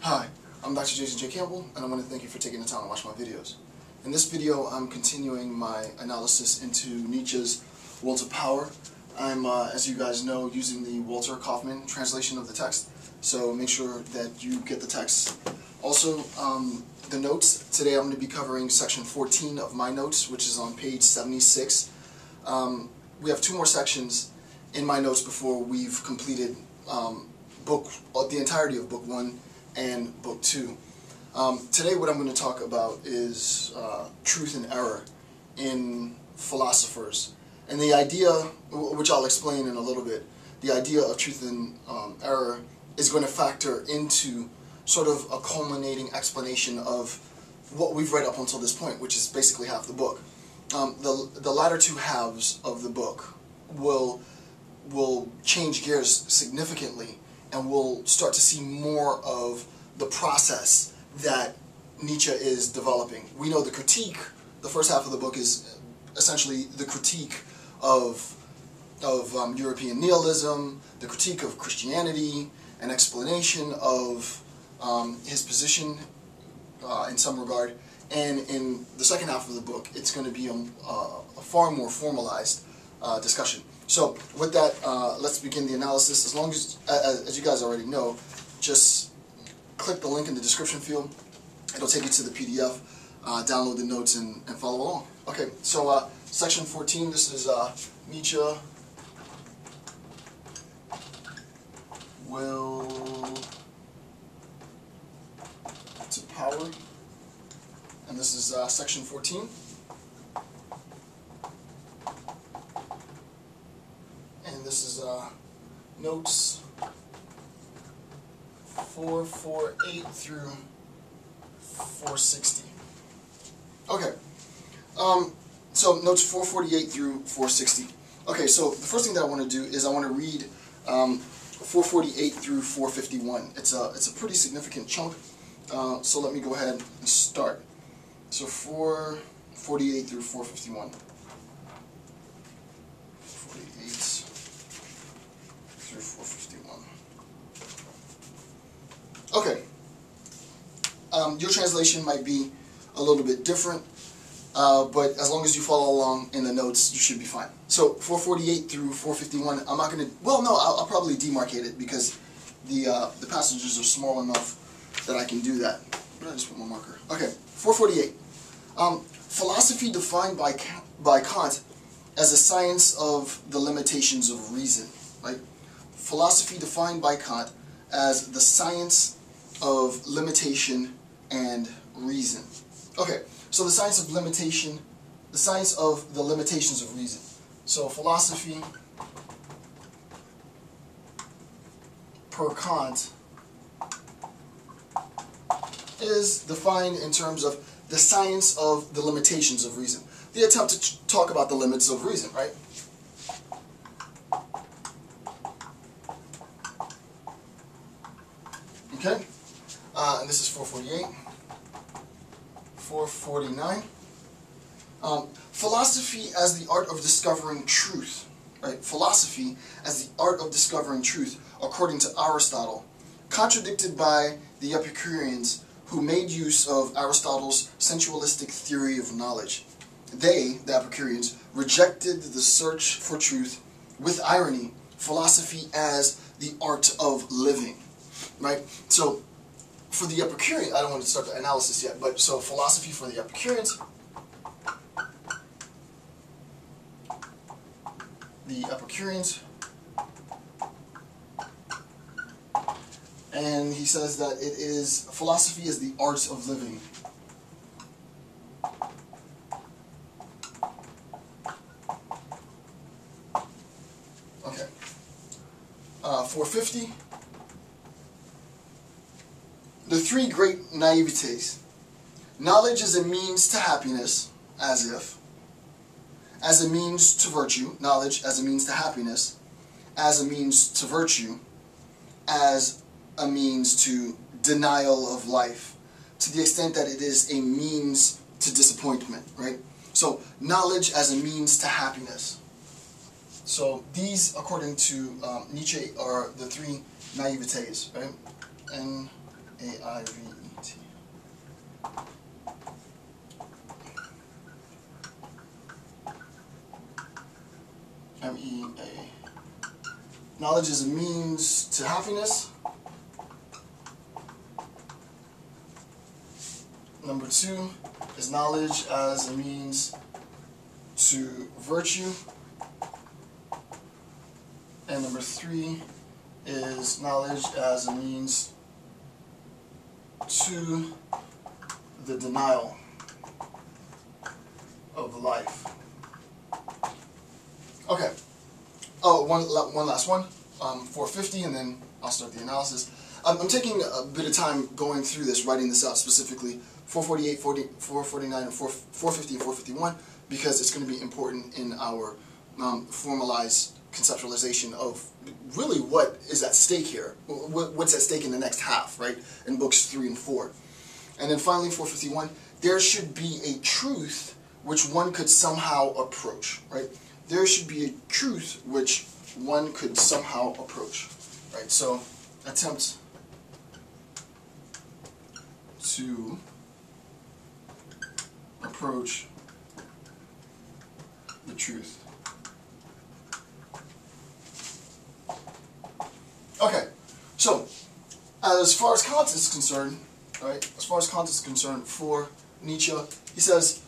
Hi, I'm Dr. Jason J. Campbell, and I want to thank you for taking the time to watch my videos. In this video, I'm continuing my analysis into Nietzsche's Will to Power. I'm, as you guys know, using the Walter Kaufman translation of the text, so make sure that you get the text. Also, the notes. Today I'm going to be covering section 14 of my notes, which is on page 76. We have two more sections in my notes before we've completed the entirety of Book 1 and Book 2. Today what I'm going to talk about is truth and error in Philosophers. And the idea, which I'll explain in a little bit, the idea of truth and error is going to factor into sort of a culminating explanation of what we've read up until this point, which is basically half the book. The latter two halves of the book will change gears significantly, and we'll start to see more of the process that Nietzsche is developing. We know the critique, the first half of the book is essentially the critique of European nihilism, the critique of Christianity, an explanation of his position in some regard, and in the second half of the book it's going to be a far more formalized discussion. So with that, let's begin the analysis. As you guys already know, just click the link in the description field. It'll take you to the PDF. Download the notes and follow along. Okay, so section 14, this is Nietzsche Will to Power. And this is section 14. And this is notes 448 through 460. Okay, so notes 448 through 460. Okay, so the first thing that I want to do is I want to read 448 through 451. It's a pretty significant chunk, so let me go ahead and start. So 448 through 451. 448 through 451. Okay. Your translation might be a little bit different, but as long as you follow along in the notes, you should be fine. So 448 through 451, I'm not going to, well, no, I'll probably demarcate it because the passages are small enough that I can do that. But I just put my marker. Okay, 448. Philosophy defined by Kant as a science of the limitations of reason, right? Philosophy defined by Kant as the science of limitation and reason. Okay, so the science of limitation, the science of the limitations of reason. So philosophy per Kant is defined in terms of the science of the limitations of reason. The attempt to talk about the limits of reason, right? Okay, and this is 448. 449. Philosophy as the art of discovering truth, right? Philosophy as the art of discovering truth, according to Aristotle, contradicted by the Epicureans, who made use of Aristotle's sensualistic theory of knowledge. They, the Epicureans, rejected the search for truth with irony, philosophy as the art of living, right? So, for the Epicureans, I don't want to start the analysis yet, but so philosophy for the Epicureans, and he says that it is, philosophy is the art of living. Okay. 450. The three great naivetés. Knowledge as a means to happiness, as if. As a means to virtue, knowledge as a means to happiness. As a means to virtue. As a means to denial of life. To the extent that it is a means to disappointment, right? So, knowledge as a means to happiness. So, these, according to Nietzsche, are the three naivetés, right? And A-I-V-E-T. M-E-A. Knowledge is a means to happiness. Number 2 is knowledge as a means to virtue. And number 3 is knowledge as a means to the denial of life. Okay. Oh, one last one. 450, and then I'll start the analysis. I'm taking a bit of time going through this, writing this out specifically, 448, 449, and 450 and 451, because it's going to be important in our formalized conceptualization of really what is at stake here, what's at stake in the next half, right, in books 3 and 4. And then finally, 451, there should be a truth which one could somehow approach, right? There should be a truth which one could somehow approach, right? So, attempt to approach the truth. Okay, so as far as Kant is concerned, right? As far as Kant is concerned, for Nietzsche, he says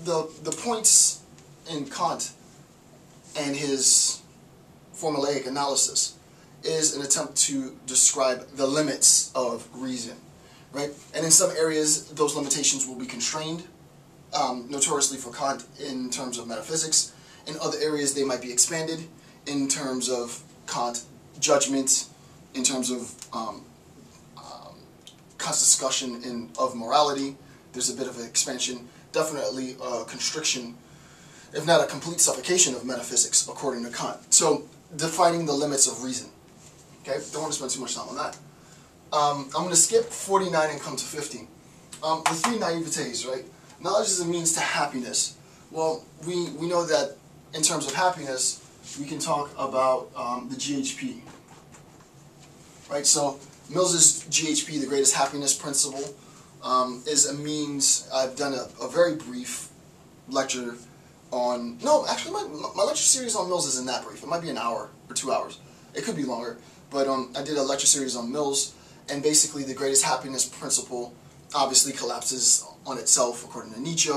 the points in Kant and his formulaic analysis is an attempt to describe the limits of reason, right? And in some areas, those limitations will be constrained, notoriously for Kant in terms of metaphysics. In other areas, they might be expanded in terms of Kant judgment, in terms of Kant's discussion of morality. There's a bit of an expansion, definitely a constriction, if not a complete suffocation of metaphysics, according to Kant. So, defining the limits of reason. Okay, don't want to spend too much time on that. I'm going to skip 49 and come to 50. The 3 naivetés, right? Knowledge is a means to happiness. Well, we know that in terms of happiness, we can talk about the GHP. Right, so Mills's GHP, the greatest happiness principle, is a means. I've done a very brief lecture on, no, actually my lecture series on Mills isn't that brief. It might be an hour or 2 hours. It could be longer, but I did a lecture series on Mills, and basically the greatest happiness principle obviously collapses on itself according to Nietzsche.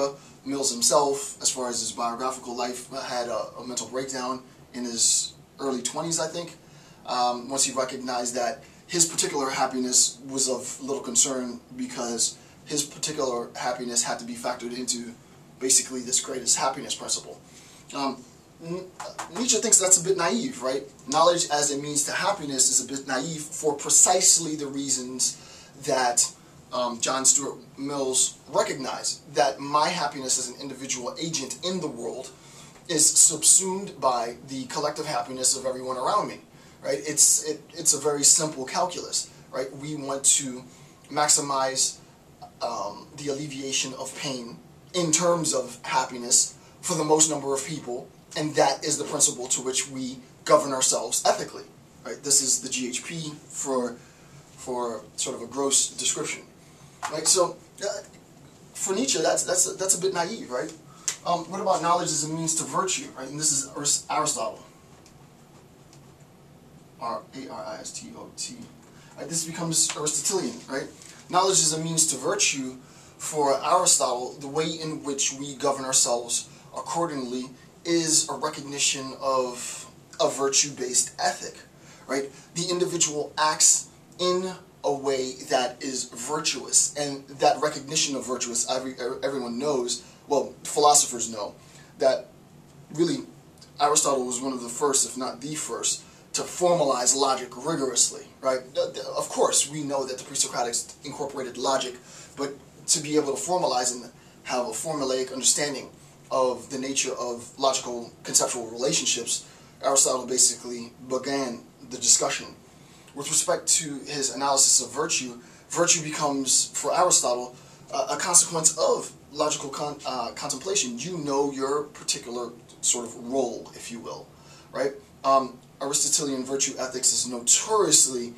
Mills himself, as far as his biographical life, had a mental breakdown in his early 20s, I think, once he recognized that his particular happiness was of little concern because his particular happiness had to be factored into basically this greatest happiness principle. Nietzsche thinks that's a bit naive, right? Knowledge as a means to happiness is a bit naive for precisely the reasons that John Stuart Mills recognized, that my happiness as an individual agent in the world is subsumed by the collective happiness of everyone around me, right? It's a very simple calculus, right? We want to maximize the alleviation of pain in terms of happiness for the most number of people, and that is the principle to which we govern ourselves ethically, right? This is the GHP for sort of a gross description, right? So for Nietzsche, that's a bit naive, right? What about knowledge as a means to virtue, right? And this is Aristotle. A-R-I-S-T-O-T. Right? This becomes Aristotelian, right? Knowledge is a means to virtue. For Aristotle, the way in which we govern ourselves accordingly is a recognition of a virtue-based ethic, right? The individual acts in a way that is virtuous, and that recognition of virtuous, everyone knows, well, philosophers know, that really Aristotle was one of the first, if not the first, to formalize logic rigorously, right? Of course, we know that the pre-Socratics incorporated logic, but to be able to formalize and have a formulaic understanding of the nature of logical conceptual relationships, Aristotle basically began the discussion. With respect to his analysis of virtue, virtue becomes, for Aristotle, a consequence of logical contemplation. You know your particular sort of role, if you will, right? Aristotelian virtue ethics is notoriously